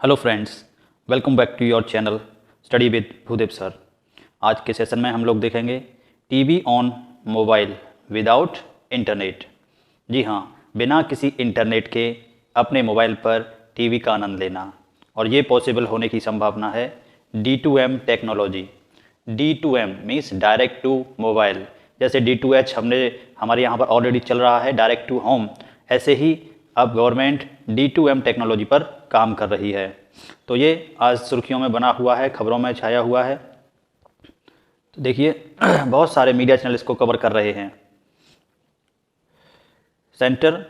Hello friends, welcome back to your channel study with Bhudev sir. आज के session में हम लोग देखेंगे TV on mobile without internet. जी हाँ, बिना किसी इंटरनेट के अपने मोबाइल पर टीवी का आनंद लेना, और ये पॉसिबल होने की संभावना है D2M technology. D2M means direct to mobile. जैसे D2H हमारे यहाँ पर ऑलरेडी चल रहा है, डायरेक्ट टू होम, ऐसे ही अब गवर्नमेंट D2M टेक्नोलॉजी पर काम कर रही है। तो ये आज सुर्खियों में बना हुआ है, खबरों में छाया हुआ है। तो देखिए बहुत सारे मीडिया चैनल इसको कवर कर रहे हैं। Centre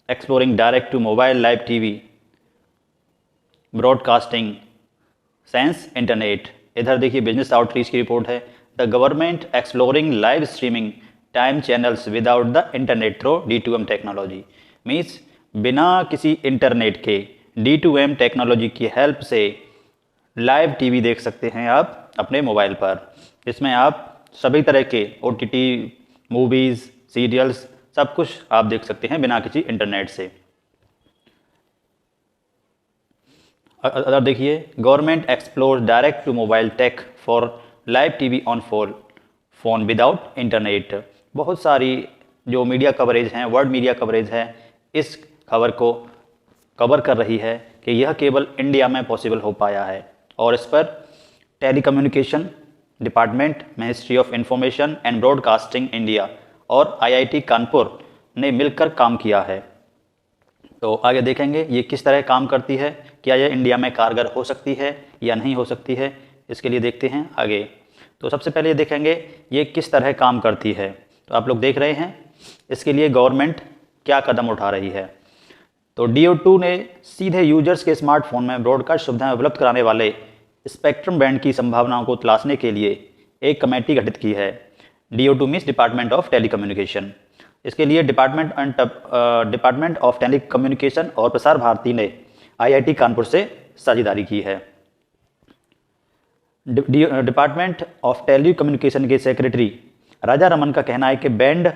exploring direct to mobile live TV broadcasting sense internet. इधर देखिए बिजनेस आउटरीच की रिपोर्ट है। The government exploring live streaming time channels without the internet through D2M technology. Means बिना किसी इंटरनेट के D2M टेक्नोलॉजी की हेल्प से live TV देख सकते हैं आप अपने मोबाइल पर। इसमें आप सभी तरह के OTT मूवीज़, सीरियल्स, सब कुछ आप देख सकते हैं बिना किसी इंटरनेट से। अगर देखिए government explore direct to mobile tech for live TV on phone without internet. बहुत सारी जो मीडिया कवरेज हैं, वर्ल्ड मीडिया कवरेज है, इस खबर को कवर कर रही है कि यह केवल इंडिया में पॉसिबल हो पाया है। और इस पर telecommunication department, ministry of information and broadcasting India और IIT कानपुर ने मिलकर काम किया है। तो आगे देखेंगे ये किस तरह काम करती है, क्या यह इंडिया में कारगर हो सकती है या नहीं हो सकती है, इसके लिए देखते हैं आगे। तो सबसे पहले ये देखेंगे ये किस तरह काम करती है। तो आप लोग देख रहे हैं इसके लिए गवर्नमेंट क्या कदम उठा रही है। तो DO2 ने सीधे यूजर्स के स्मार्टफोन में ब्रॉडकास्ट सुविधाएं उपलब्ध कराने वाले स्पेक्ट्रम बैंड की संभावनाओं को तलाशने के लिए एक कमेटी गठित की है। DO2 means department of telecommunication. इसके लिए डिपार्टमेंट ऑफ टेलीकम्युनिकेशन और प्रसार भारती ने IIT कानपुर से साझेदारी की है। डिपार्टमेंट ऑफ टेलीकम्युनिकेशन के सेक्रेटरी राजा रमन का कहना है कि बैंड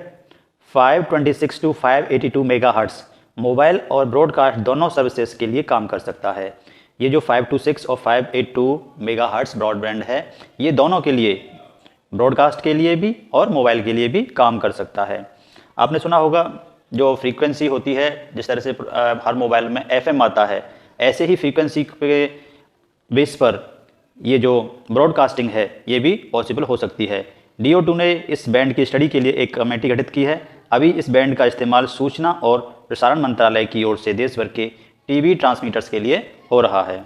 526 to 582 मेगाहर्ट्ज मोबाइल और ब्रॉडकास्ट दोनों सर्विसेज के लिए काम कर सकता है। ये जो 526 और 582 मेगाहर्ट्ज ब्रॉडबैंड है, ये दोनों के लिए, ब्रॉडकास्ट के लिए भी और मोबाइल के लिए भी काम कर सकता है। आपने सुना होगा जो फ्रीक्वेंसी होती है, जिस तरह से हर मोबाइल में FM आता है, ऐसे ही फ्रीक्वेंसी के बेस पर ये जो ब्रॉडकास्टिंग है ये भी पॉसिबल हो सकती है। DO2 ने इस बैंड की स्टडी के लिए एक कमेटी गठित की है। अभी इस बैंड का इस्तेमाल सूचना और प्रसारण मंत्रालय की ओर से देश भर के टीवी ट्रांसमीटर्स के लिए हो रहा है।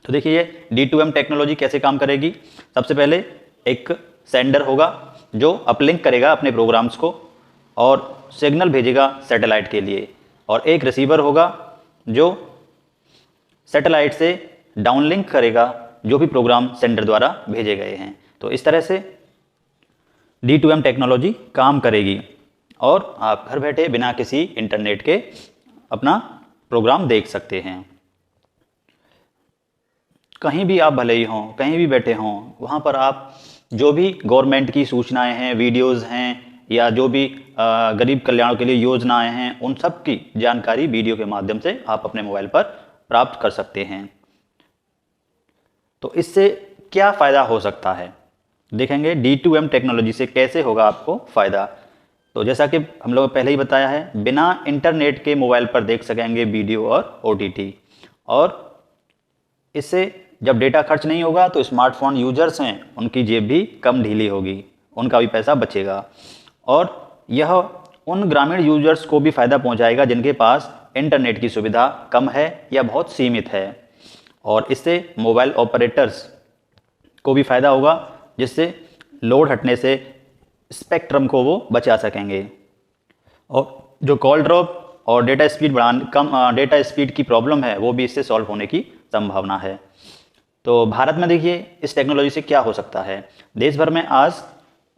तो देखिए ये D2M टेक्नोलॉजी कैसे काम करेगी। सबसे पहले एक सेंडर होगा जो अपलिंक करेगा अपने प्रोग्राम्स को और सिग्नल भेजेगा सैटेलाइट के लिए, और एक रिसीवर होगा जो सैटेलाइट से डाउनलिंक करेगा जो भी प्रोग्राम सेंडर द्वारा भेजे गए हैं। तो इस तरह से D2M टेक्नोलॉजी काम करेगी और आप घर बैठे बिना किसी इंटरनेट के अपना प्रोग्राम देख सकते हैं। कहीं भी आप भले ही हों, कहीं भी बैठे हों, वहाँ पर आप जो भी गवर्नमेंट की सूचनाएं हैं, वीडियोज़ हैं, या जो भी गरीब कल्याण के लिए योजनाएं हैं, उन सब की जानकारी वीडियो के माध्यम से आप अपने मोबाइल पर प्राप्त कर सकते हैं। तो इससे क्या फ़ायदा हो सकता है देखेंगे। D2M टेक्नोलॉजी से कैसे होगा आपको फ़ायदा। तो जैसा कि हम लोगों ने पहले ही बताया है, बिना इंटरनेट के मोबाइल पर देख सकेंगे वीडियो और OTT, और इससे जब डेटा खर्च नहीं होगा तो स्मार्टफोन यूजर्स हैं उनकी जेब भी कम ढीली होगी, उनका भी पैसा बचेगा, और यह उन ग्रामीण यूजर्स को भी फ़ायदा पहुंचाएगा जिनके पास इंटरनेट की सुविधा कम है या बहुत सीमित है। और इससे मोबाइल ऑपरेटर्स को भी फ़ायदा होगा, जिससे लोड हटने से स्पेक्ट्रम को वो बचा सकेंगे, और जो कॉल ड्रॉप और डेटा स्पीड की प्रॉब्लम है वो भी इससे सॉल्व होने की संभावना है। तो भारत में देखिए इस टेक्नोलॉजी से क्या हो सकता है। देश भर में आज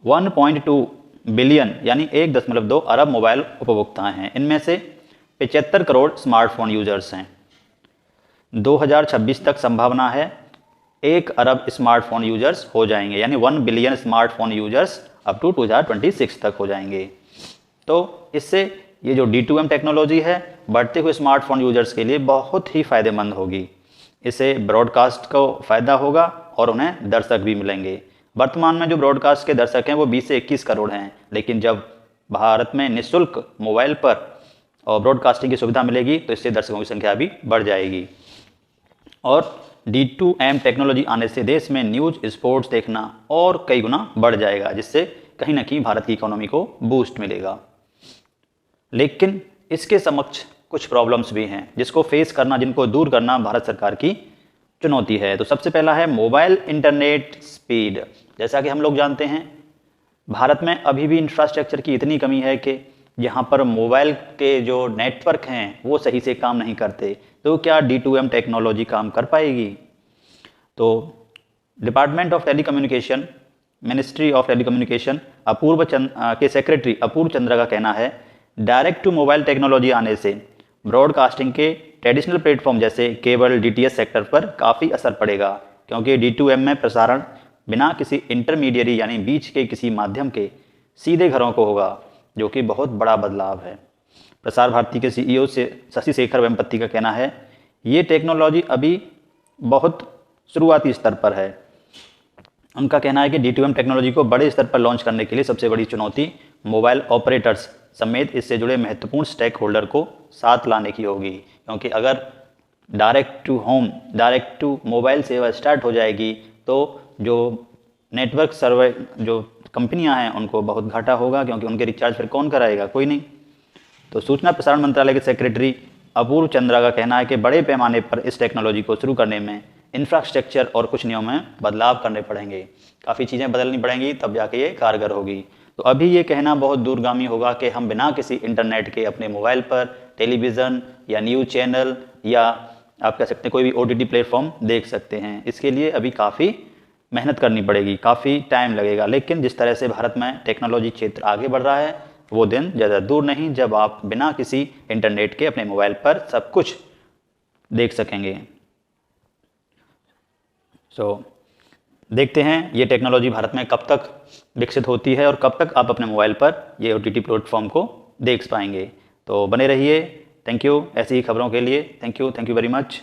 1.2 बिलियन यानी 1.2 अरब मोबाइल उपभोक्ता हैं। इनमें से 75 करोड़ स्मार्टफोन यूजर्स हैं। 2026 तक संभावना है 1 अरब स्मार्टफोन यूजर्स हो जाएंगे, यानी 1 billion smartphone users up to 2026 तक हो जाएंगे। तो इससे ये जो D2M टेक्नोलॉजी है बढ़ते हुए स्मार्टफोन यूजर्स के लिए बहुत ही फ़ायदेमंद होगी। इससे ब्रॉडकास्ट को फ़ायदा होगा और उन्हें दर्शक भी मिलेंगे। वर्तमान में जो ब्रॉडकास्ट के दर्शक हैं वो 20 से 21 करोड़ हैं, लेकिन जब भारत में निःशुल्क मोबाइल पर और ब्रॉडकास्टिंग की सुविधा मिलेगी तो इससे दर्शकों की संख्या भी बढ़ जाएगी। और D2M टेक्नोलॉजी आने से देश में न्यूज़, स्पोर्ट्स देखना और कई गुना बढ़ जाएगा, जिससे कहीं ना कहीं भारत की इकोनॉमी को बूस्ट मिलेगा। लेकिन इसके समक्ष कुछ प्रॉब्लम्स भी हैं जिसको फेस करना, जिनको दूर करना भारत सरकार की चुनौती है। तो सबसे पहला है मोबाइल इंटरनेट स्पीड। जैसा कि हम लोग जानते हैं, भारत में अभी भी इंफ्रास्ट्रक्चर की इतनी कमी है कि यहाँ पर मोबाइल के जो नेटवर्क हैं वो सही से काम नहीं करते। तो क्या D2M टेक्नोलॉजी काम कर पाएगी? तो department of telecommunication, ministry of telecommunication के सेक्रेटरी अपूर्व चंद्रा का कहना है, डायरेक्ट टू मोबाइल टेक्नोलॉजी आने से ब्रॉडकास्टिंग के ट्रेडिशनल प्लेटफॉर्म जैसे केबल, DTH सेक्टर पर काफ़ी असर पड़ेगा, क्योंकि D2M में प्रसारण बिना किसी इंटरमीडियरी यानी बीच के किसी माध्यम के सीधे घरों को होगा, जो कि बहुत बड़ा बदलाव है। प्रसार भारती के CEO से शशि शेखर वेम्पति का कहना है, ये टेक्नोलॉजी अभी बहुत शुरुआती स्तर पर है। उनका कहना है कि D2M टेक्नोलॉजी को बड़े स्तर पर लॉन्च करने के लिए सबसे बड़ी चुनौती मोबाइल ऑपरेटर्स समेत इससे जुड़े महत्वपूर्ण स्टेक होल्डर को साथ लाने की होगी, क्योंकि अगर direct to home, direct to mobile सेवा स्टार्ट हो जाएगी तो जो नेटवर्क सर्वर जो कंपनियां हैं उनको बहुत घाटा होगा, क्योंकि उनके रिचार्ज फिर कौन कराएगा? कोई नहीं। तो सूचना प्रसारण मंत्रालय के सेक्रेटरी अपूर्व चंद्रा का कहना है कि बड़े पैमाने पर इस टेक्नोलॉजी को शुरू करने में इंफ्रास्ट्रक्चर और कुछ नियमों में बदलाव करने पड़ेंगे, काफ़ी चीज़ें बदलनी पड़ेंगी, तब जाके ये कारगर होगी। तो अभी ये कहना बहुत दूरगामी होगा कि हम बिना किसी इंटरनेट के अपने मोबाइल पर टेलीविज़न या न्यूज़ चैनल या आप कह सकते हैं कोई भी OTT प्लेटफॉर्म देख सकते हैं। इसके लिए अभी काफ़ी मेहनत करनी पड़ेगी, काफ़ी टाइम लगेगा। लेकिन जिस तरह से भारत में टेक्नोलॉजी क्षेत्र आगे बढ़ रहा है वो दिन ज़्यादा दूर नहीं जब आप बिना किसी इंटरनेट के अपने मोबाइल पर सब कुछ देख सकेंगे। देखते हैं ये टेक्नोलॉजी भारत में कब तक विकसित होती है और कब तक आप अपने मोबाइल पर ये OTT प्लेटफॉर्म को देख पाएंगे। तो बने रहिए। थैंक यू ऐसी ही खबरों के लिए। Thank you very much.